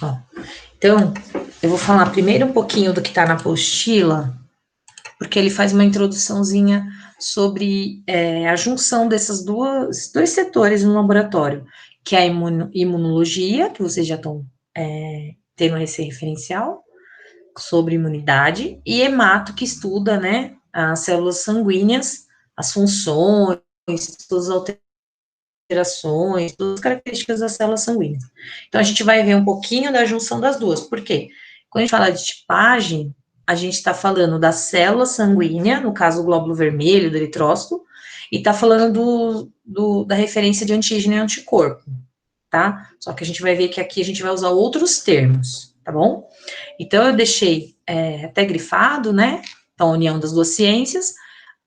Ó, então, eu vou falar primeiro um pouquinho do que está na apostila, porque ele faz uma introduçãozinha sobre a junção desses dois setores no laboratório, que é a imunologia, que vocês já estão tendo esse referencial, sobre imunidade, e hemato, que estuda, né, as células sanguíneas, as funções, todas as alterações, todas as características das células sanguíneas. Então, a gente vai ver um pouquinho da junção das duas. Por quê? Quando a gente fala de tipagem, a gente está falando da célula sanguínea, no caso, o glóbulo vermelho, do eritrócito, e está falando da referência de antígeno e anticorpo, tá? Só que a gente vai ver que aqui a gente vai usar outros termos, tá bom? Então, eu deixei até grifado, né? Então, a união das duas ciências.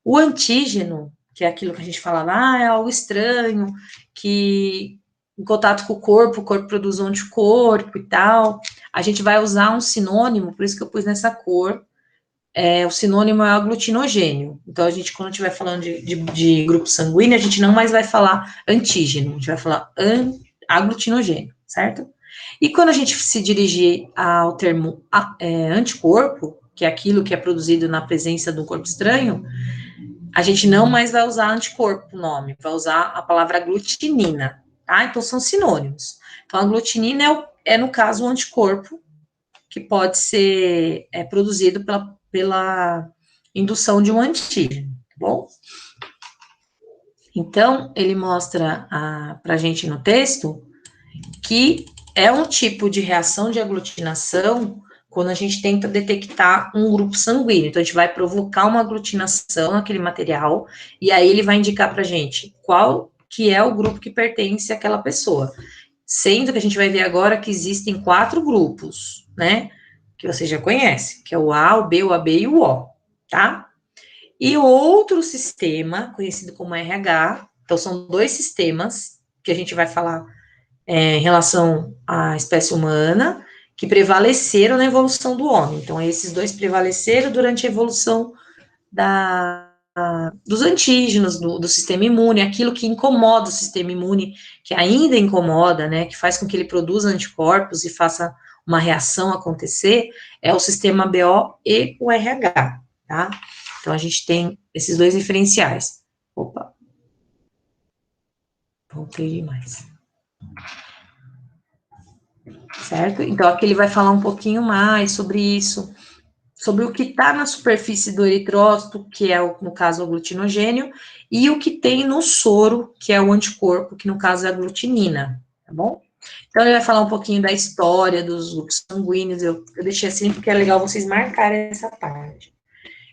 O antígeno, que é aquilo que a gente falava, é algo estranho, que em contato com o corpo produz um anticorpo e tal. A gente vai usar um sinônimo, por isso que eu pus nessa cor. O sinônimo é aglutinogênio. Então, a gente, quando estiver falando de grupo sanguíneo, a gente não mais vai falar antígeno, a gente vai falar aglutinogênio, certo? E quando a gente se dirigir ao termo anticorpo, que é aquilo que é produzido na presença do corpo estranho, a gente não mais vai usar anticorpo o nome, vai usar a palavra aglutinina, tá? Então, são sinônimos. Então, a aglutinina no caso, o anticorpo, que pode ser produzido pela indução de um antígeno, tá bom? Então, ele mostra para a gente no texto que é um tipo de reação de aglutinação quando a gente tenta detectar um grupo sanguíneo. Então, a gente vai provocar uma aglutinação naquele material, e aí ele vai indicar para a gente qual que é o grupo que pertence àquela pessoa. Sendo que a gente vai ver agora que existem 4 grupos, né? Que você já conhece, que é o A, o B, o AB e o O, tá? E outro sistema, conhecido como RH, então são 2 sistemas que a gente vai falar em relação à espécie humana, que prevaleceram na evolução do homem. Então, esses 2 prevaleceram durante a evolução dos antígenos, do sistema imune, aquilo que incomoda o sistema imune, que ainda incomoda, né, que faz com que ele produza anticorpos e faça uma reação acontecer, é o sistema BO e o RH, tá? Então, a gente tem esses 2 diferenciais. Opa. Voltei demais. Certo? Então, aqui ele vai falar um pouquinho mais sobre isso, sobre o que está na superfície do eritrócito, que é, no caso, o aglutinogênio, e o que tem no soro, que é o anticorpo, que no caso é a aglutinina, tá bom? Então, ele vai falar um pouquinho da história dos grupos sanguíneos, eu deixei assim porque é legal vocês marcarem essa parte.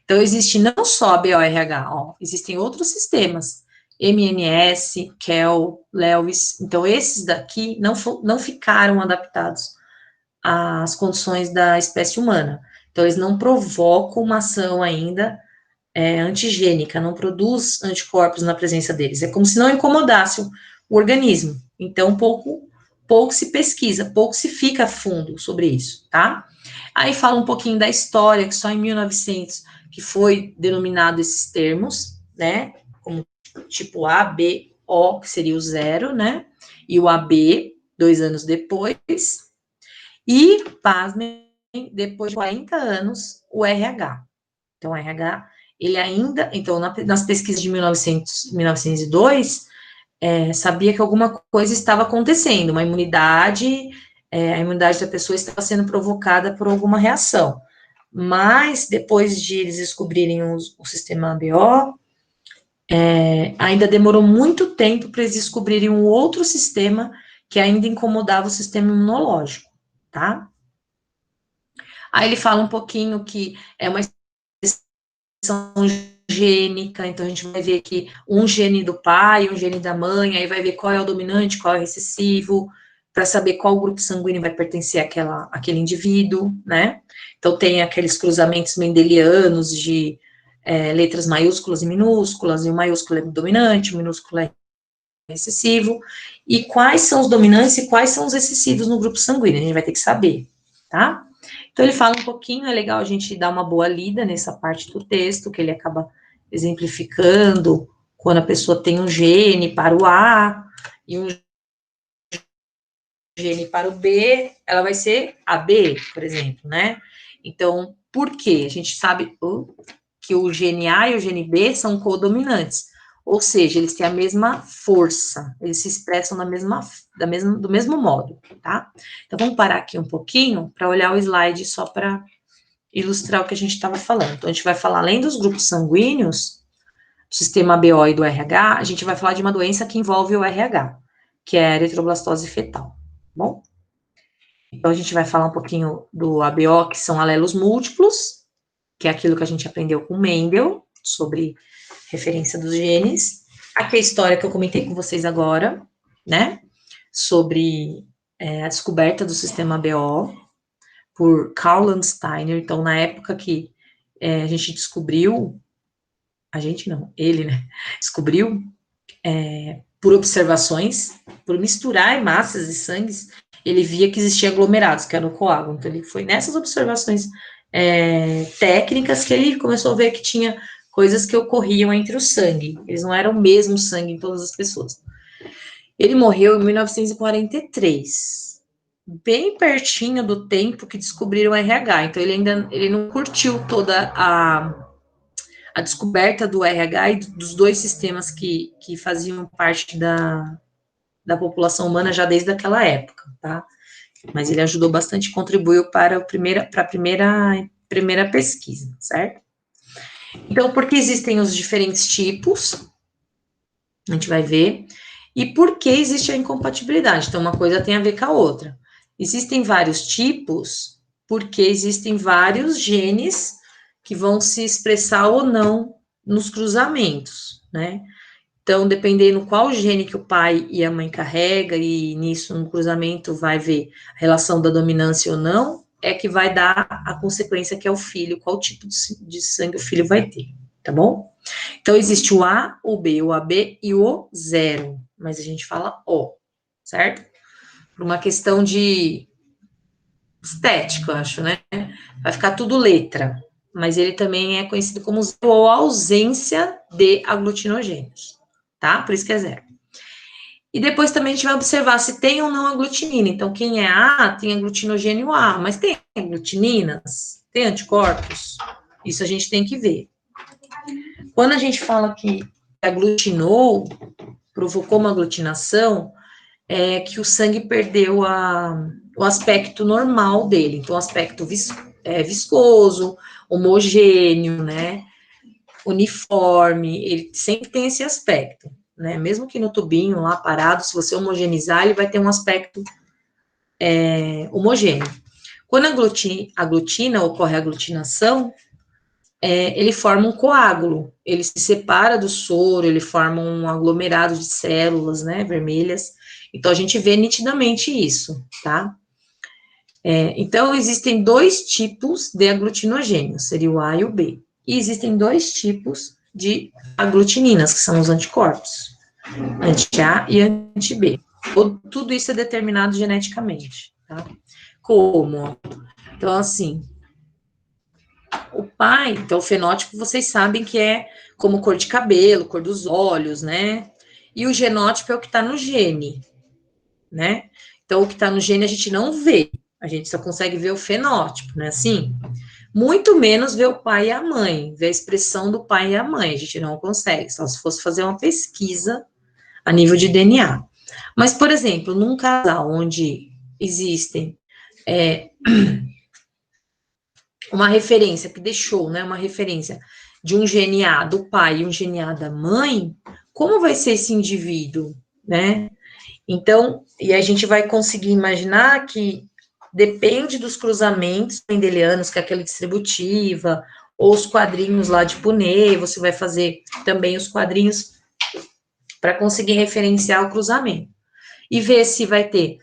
Então, existe não só a BORH, existem outros sistemas, MNS, KEL, Lewis, então esses daqui não ficaram adaptados às condições da espécie humana. Então, eles não provocam uma ação ainda antigênica, não produz anticorpos na presença deles. É como se não incomodasse o organismo. Então, pouco se pesquisa, pouco se fica a fundo sobre isso, tá? Aí fala um pouquinho da história, que só em 1900 que foi denominado esses termos, né? Como tipo A, B, O, que seria o 0, né? E o AB, 2 anos depois. E, pasmem, depois de 40 anos, o RH. Então, o RH, ele ainda, então, nas pesquisas de 1902, sabia que alguma coisa estava acontecendo, a imunidade da pessoa estava sendo provocada por alguma reação. Mas, depois de eles descobrirem o sistema ABO, ainda demorou muito tempo para eles descobrirem um outro sistema que ainda incomodava o sistema imunológico, tá? Aí ele fala um pouquinho que é uma expressão gênica, então a gente vai ver aqui um gene do pai, um gene da mãe, aí vai ver qual é o dominante, qual é o recessivo, para saber qual grupo sanguíneo vai pertencer àquele indivíduo, né? Então tem aqueles cruzamentos mendelianos de letras maiúsculas e minúsculas, e o maiúsculo é dominante, o minúsculo é recessivo, e quais são os dominantes e quais são os recessivos no grupo sanguíneo, a gente vai ter que saber, tá? Então, ele fala um pouquinho, é legal a gente dar uma boa lida nessa parte do texto, que ele acaba exemplificando quando a pessoa tem um gene para o A e um gene para o B, ela vai ser AB, por exemplo, né? Então, por quê? A gente sabe que o gene A e o gene B são codominantes, ou seja, eles têm a mesma força, eles se expressam do mesmo modo, tá? Então, vamos parar aqui um pouquinho para olhar o slide só para ilustrar o que a gente estava falando. Então, a gente vai falar, além dos grupos sanguíneos, do sistema BO e do RH, a gente vai falar de uma doença que envolve o RH, que é a eritroblastose fetal, tá bom? Então, a gente vai falar um pouquinho do ABO, que são alelos múltiplos, que é aquilo que a gente aprendeu com Mendel, sobre referência dos genes. Aqui é a história que eu comentei com vocês agora, né? Sobre a descoberta do sistema BO por Karl Landsteiner. Então, na época que a gente descobriu, a gente não, ele, né? Descobriu por observações, por misturar massas de sangue, ele via que existia aglomerados, que era o coágulo. Então, ele foi nessas observações técnicas que ele começou a ver que tinha coisas que ocorriam entre o sangue. Eles não eram o mesmo sangue em todas as pessoas. Ele morreu em 1943, bem pertinho do tempo que descobriram o RH. Então, ele não curtiu toda a descoberta do RH e dos dois sistemas que faziam parte da população humana já desde aquela época, tá? Mas ele ajudou bastante, contribuiu para a primeira pesquisa, certo? Então, por que existem os diferentes tipos? A gente vai ver. E por que existe a incompatibilidade? Então, uma coisa tem a ver com a outra. Existem vários tipos porque existem vários genes que vão se expressar ou não nos cruzamentos, né? Então, dependendo qual gene que o pai e a mãe carrega, e nisso, no cruzamento, vai ver a relação da dominância ou não, é que vai dar a consequência que é o filho, qual tipo de sangue o filho vai ter, tá bom? Então, existe o A, o B, o AB e o zero, mas a gente fala O, certo? Por uma questão de estética, eu acho, né? Vai ficar tudo letra, mas ele também é conhecido como zero ou ausência de aglutinogênios, tá? Por isso que é zero. E depois também a gente vai observar se tem ou não aglutinina. Então, quem é A tem aglutinogênio A, mas tem aglutininas? Tem anticorpos? Isso a gente tem que ver. Quando a gente fala que aglutinou, provocou uma aglutinação, é que o sangue perdeu o aspecto normal dele. Então, aspecto viscoso, homogêneo, né? Uniforme, ele sempre tem esse aspecto, né? Mesmo que no tubinho lá parado, se você homogeneizar, ele vai ter um aspecto homogêneo. Quando aglutina, ocorre a aglutinação, ele forma um coágulo, ele se separa do soro, ele forma um aglomerado de células, né, vermelhas. Então, a gente vê nitidamente isso, tá? Então, existem dois tipos de aglutinogênios, seria o A e o B. E existem dois tipos de aglutininas, que são os anticorpos, anti-A e anti-B. Tudo isso é determinado geneticamente, tá? Como? Então, assim, o pai, então o fenótipo vocês sabem que é como cor de cabelo, cor dos olhos, né? E o genótipo é o que está no gene, né? Então, o que está no gene a gente não vê, a gente só consegue ver o fenótipo, né? Assim, muito menos ver o pai e a mãe, ver a expressão do pai e a mãe, a gente não consegue, só se fosse fazer uma pesquisa a nível de DNA. Mas, por exemplo, num casal onde existem uma referência que deixou, né, uma referência de um GNA do pai e um GNA da mãe, como vai ser esse indivíduo, né? Então, e a gente vai conseguir imaginar que depende dos cruzamentos mendelianos, que é aquela distributiva, ou os quadrinhos lá de Punnett, você vai fazer também os quadrinhos para conseguir referenciar o cruzamento. E ver se vai ter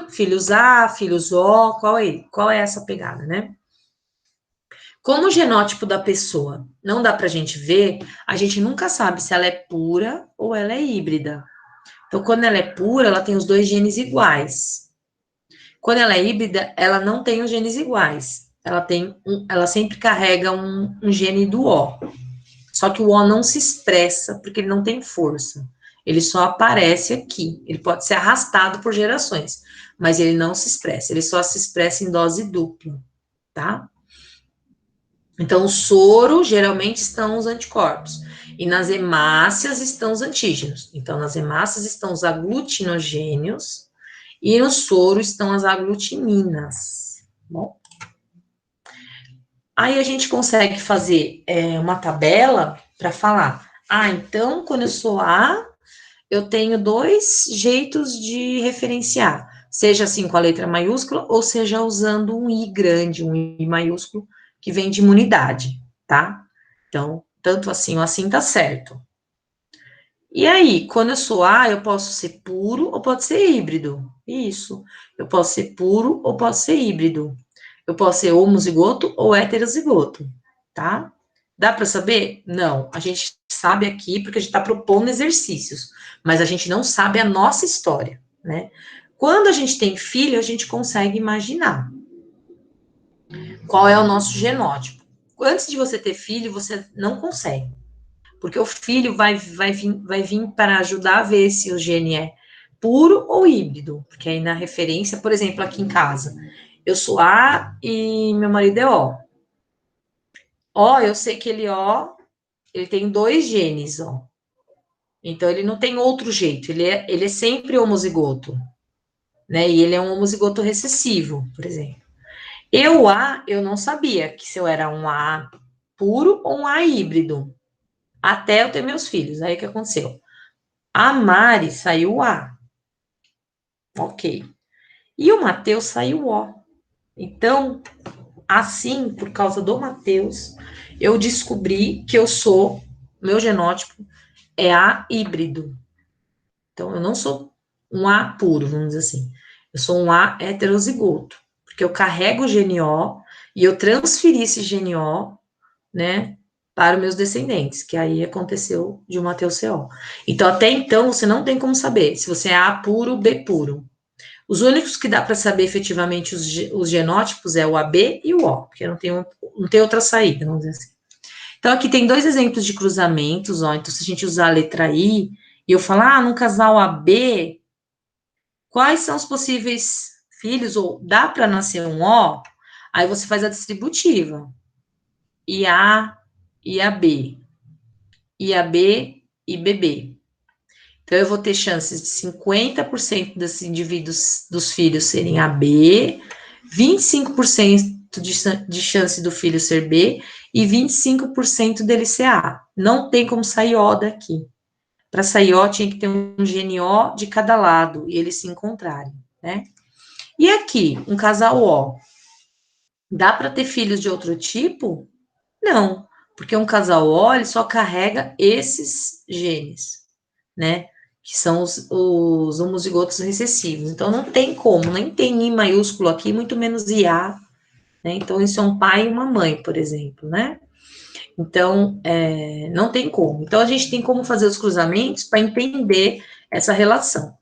filhos A, filhos O, qual é essa pegada, né? Como o genótipo da pessoa não dá para a gente ver, a gente nunca sabe se ela é pura ou ela é híbrida. Então, quando ela é pura, ela tem os dois genes iguais. Quando ela é híbrida, ela não tem os genes iguais. Ela sempre carrega um gene do O. Só que o O não se expressa porque ele não tem força. Ele só aparece aqui. Ele pode ser arrastado por gerações, mas ele não se expressa. Ele só se expressa em dose dupla, tá? Então, o soro, geralmente, estão os anticorpos. E nas hemácias estão os antígenos. Então, nas hemácias estão os aglutinogênios e no soro estão as aglutininas. Bom, aí a gente consegue fazer uma tabela para falar. Ah, então, quando eu sou A, eu tenho dois jeitos de referenciar. Seja assim com a letra maiúscula, ou seja usando um I grande, um I maiúsculo, que vem de imunidade, tá? Então, tanto assim ou assim tá certo. E aí, quando eu sou A, eu posso ser puro ou pode ser híbrido. Isso. Eu posso ser puro ou posso ser híbrido. Eu posso ser homozigoto ou heterozigoto, tá? Dá para saber? Não. A gente sabe aqui porque a gente está propondo exercícios, mas a gente não sabe a nossa história, né? Quando a gente tem filho, a gente consegue imaginar qual é o nosso genótipo. Antes de você ter filho, você não consegue. Porque o filho vai vir para ajudar a ver se o gene é puro ou híbrido. Porque aí na referência, por exemplo, aqui em casa, eu sou A e meu marido é O. Ó, eu sei que ele tem dois genes, ó. Então ele não tem outro jeito, ele é sempre homozigoto, né? E ele é um homozigoto recessivo, por exemplo. Eu não sabia que se eu era um A puro ou um A híbrido, até eu ter meus filhos. Aí o que aconteceu? A Mari saiu A, ok. E o Matheus saiu O. Então, assim, por causa do Matheus, eu descobri que meu genótipo é A híbrido. Então, eu não sou um A puro, vamos dizer assim. Eu sou um A heterozigoto, porque eu carrego o gene O e eu transferi esse gene O, né, para os meus descendentes, que aí aconteceu de um Matheus CO. Então, até então, você não tem como saber se você é A puro ou B puro. Os únicos que dá para saber efetivamente os genótipos é o AB e o O, porque não tem outra saída, vamos dizer assim. Então, aqui tem dois exemplos de cruzamentos, ó. Então, se a gente usar a letra I e eu falar, num casal AB, quais são os possíveis filhos, ou dá para nascer um O? Aí você faz a distributiva. IA, IAB, IAB e BB. Então, eu vou ter chances de 50% desses indivíduos, dos filhos serem AB, 25% de chance do filho ser B e 25% dele ser A. Não tem como sair O daqui. Para sair O, tinha que ter um gene O de cada lado e eles se encontrarem, né? E aqui, um casal O, dá para ter filhos de outro tipo? Não, porque um casal O, ele só carrega esses genes, né? Que são os homozigotos recessivos. Então, não tem como, nem tem I maiúsculo aqui, muito menos IA, né? Então, isso é um pai e uma mãe, por exemplo, né? Então, não tem como. Então, a gente tem como fazer os cruzamentos para entender essa relação.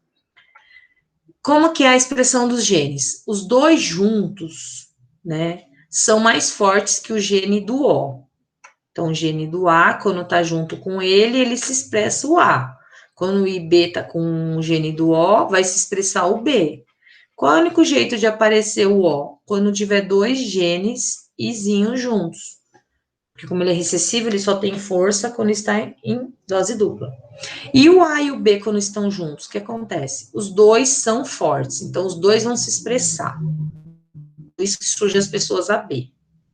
Como que é a expressão dos genes? Os dois juntos, né, são mais fortes que o gene do O. Então, o gene do A, quando está junto com ele se expressa o A. Quando o IB está com o gene do O, vai se expressar o B. Qual é o único jeito de aparecer o O? Quando tiver dois genes Izinhos juntos. Porque como ele é recessivo, ele só tem força quando está em dose dupla. E o A e o B, quando estão juntos, o que acontece? Os dois são fortes, então os dois vão se expressar. Por isso que surgem as pessoas AB,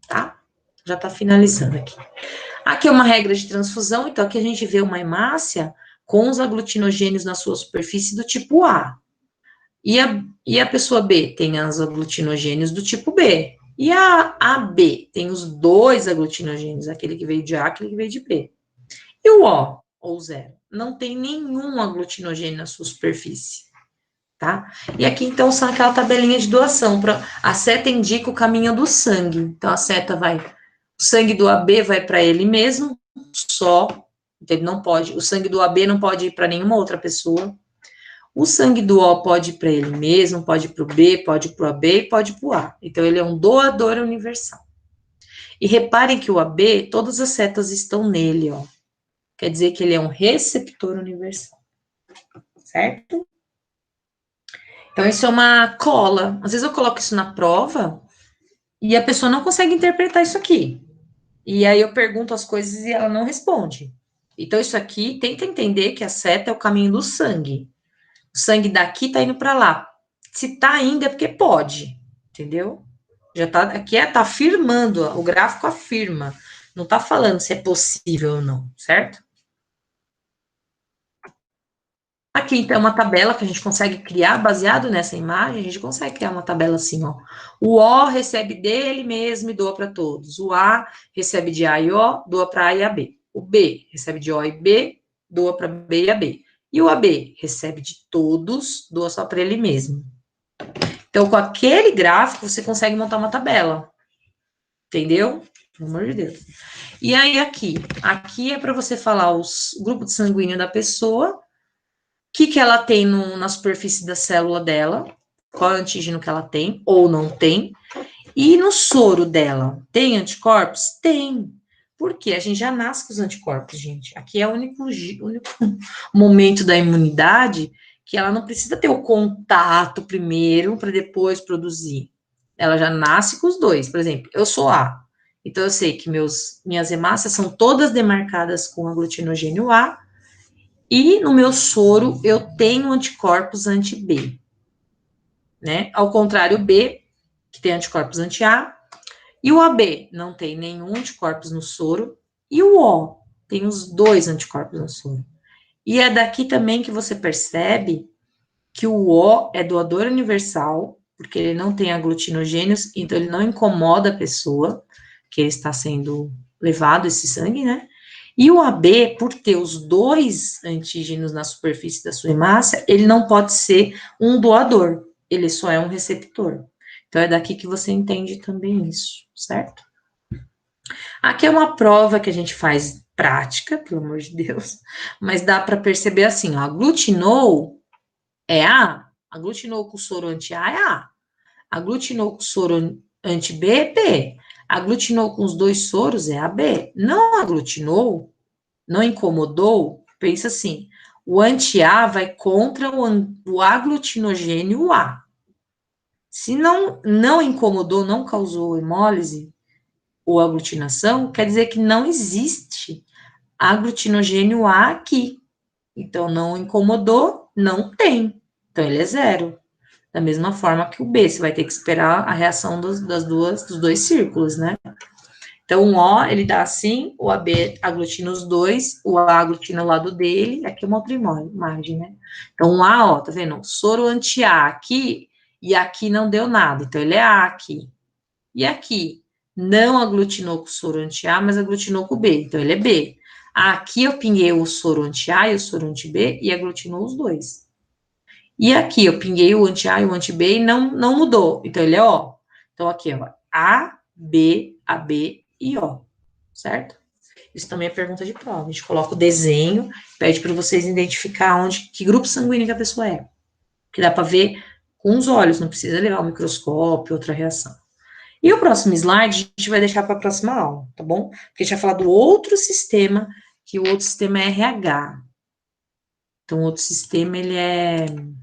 tá? Já está finalizando aqui. Aqui é uma regra de transfusão, então aqui a gente vê uma hemácia com os aglutinogênios na sua superfície do tipo A. E a pessoa B tem os aglutinogênios do tipo B. E a AB tem os dois aglutinogênios, aquele que veio de A, aquele que veio de B. E o O, ou zero, não tem nenhum aglutinogênio na sua superfície, tá? E aqui, então, são aquela tabelinha de doação. A seta indica o caminho do sangue. Então, a seta vai... O sangue do AB vai para ele mesmo, só. Então, ele não pode... O sangue do AB não pode ir para nenhuma outra pessoa. O sangue do O pode ir para ele mesmo, pode ir para o B, pode ir para o AB e pode ir para o A. Então, ele é um doador universal. E reparem que o AB, todas as setas estão nele, ó. Quer dizer que ele é um receptor universal. certo? Então, isso é uma cola. Às vezes eu coloco isso na prova e a pessoa não consegue interpretar isso aqui. E aí eu pergunto as coisas e ela não responde. Então, isso aqui, tenta entender que a seta é o caminho do sangue. O sangue daqui tá indo para lá. Se tá indo é porque pode, entendeu? Já tá, aqui tá afirmando, o gráfico afirma. Não tá falando se é possível ou não, certo? Aqui, então, é uma tabela que a gente consegue criar, baseado nessa imagem, a gente consegue criar uma tabela assim, ó. O O recebe dele mesmo e doa para todos. O A recebe de A e O, doa para A e a B. O B recebe de O e B, doa para B e a B. E o AB recebe de todos, doa só para ele mesmo. Então, com aquele gráfico, você consegue montar uma tabela. Entendeu? Pelo amor de Deus. E aí, aqui é para você falar os grupos sanguíneos da pessoa, que ela tem na superfície da célula dela, qual é o antígeno que ela tem ou não tem, e no soro dela, tem anticorpos? Tem. Por quê? A gente já nasce com os anticorpos, gente. Aqui é o único momento da imunidade que ela não precisa ter o contato primeiro para depois produzir. Ela já nasce com os dois. Por exemplo, eu sou A. Então, eu sei que minhas hemácias são todas demarcadas com aglutinogênio A, e no meu soro eu tenho anticorpos anti-B, né? Ao contrário, o B, que tem anticorpos anti-A, e o AB não tem nenhum anticorpos no soro, e o O tem os dois anticorpos no soro. E é daqui também que você percebe que o O é doador universal, porque ele não tem aglutinogênios, então ele não incomoda a pessoa que ele está sendo levado esse sangue, né? E o AB, por ter os dois antígenos na superfície da sua hemácia, ele não pode ser um doador, ele só é um receptor. Então é daqui que você entende também isso, certo? Aqui é uma prova que a gente faz prática, pelo amor de Deus, mas dá para perceber assim, ó, aglutinou é A, aglutinou com soro anti-A é A, aglutinou com soro anti-B é B, aglutinou com os dois soros é AB, não aglutinou, não incomodou, pensa assim, o anti-A vai contra o aglutinogênio A. Se não incomodou, não causou hemólise ou aglutinação, quer dizer que não existe aglutinogênio A aqui. Então, não incomodou, não tem. Então, ele é zero. Da mesma forma que o B, você vai ter que esperar a reação dos dois círculos, né? Então, o O, ele dá assim, o AB aglutina os dois, o A aglutina o lado dele, aqui é uma outra imagem, né? Então, o A, ó, tá vendo? Soro anti-A aqui, e aqui não deu nada, então ele é A aqui. E aqui, não aglutinou com o soro anti-A, mas aglutinou com o B, então ele é B. Aqui eu pinguei o soro anti-A e o soro anti-B e aglutinou os dois. E aqui eu pinguei o anti-A e o anti-B e não mudou, então ele é O. Então aqui, ó, A, B, AB e O, certo? Isso também é pergunta de prova. A gente coloca o desenho, pede para vocês identificar que grupo sanguíneo que a pessoa é. Que dá para ver com os olhos, não precisa levar o microscópio, outra reação. E o próximo slide a gente vai deixar para a próxima aula, tá bom? Porque a gente vai falar do outro sistema, que o outro sistema é RH. Então, o outro sistema, ele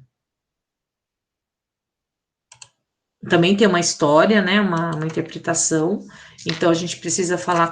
também tem uma história, né? Uma interpretação. Então, a gente precisa falar